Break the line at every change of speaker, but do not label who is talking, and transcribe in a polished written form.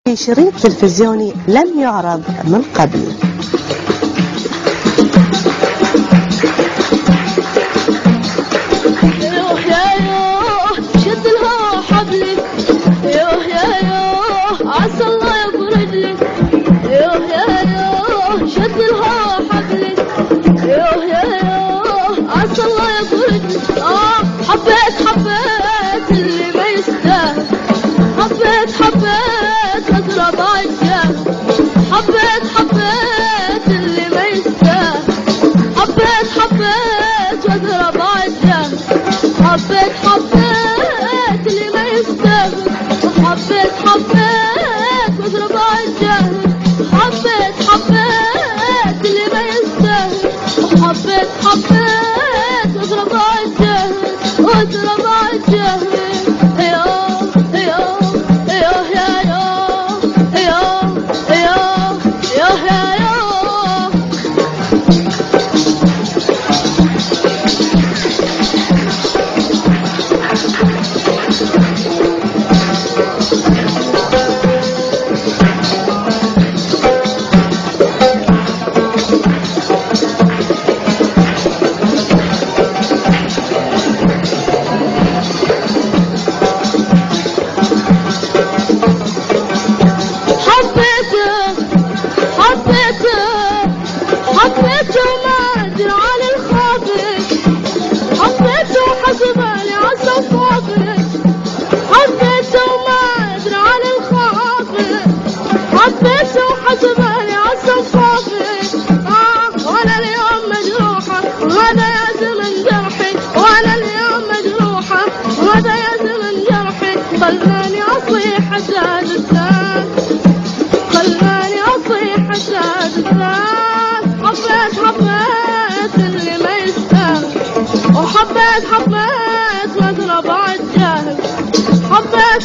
في شريط تلفزيوني لم يعرض من قبل.
يوه يا يوه شد الهوى حبلي، يوه يا يوه عسى الله يفرج لي، يوه يا يوه شد الهوى حبلي، يوه يا يوه عسى الله يفرج لي. حبيت اللي ما يستاهل، حبيت اضرب عالجاه، حبيت اللي ما يستاهل، حبيت واضرب عالجاه، حبيت اللي ما يستاهل، حبيت واضرب عالجاه، حبيت اللي ما يستاهل، حبيت واضرب عالجاه، واضرب عالجاه. حبيته ما أدري عن الخاطر، حبيته حسبالي عسى الخاطر، حبيته ما أدري عن الخاطر، حبيته حسبالي عسى الخاطر. وأنا اليوم مجروحة وهذا يا زمن جرحي، وأنا اليوم مجروحة وهذا يا زمن جرحي، خلاني أصيح حشاد الثان، خلاني أصيح حشاد الثان. حبيت اللي ما يستاهل، وحبيت واضرب عالجاهل، حبيت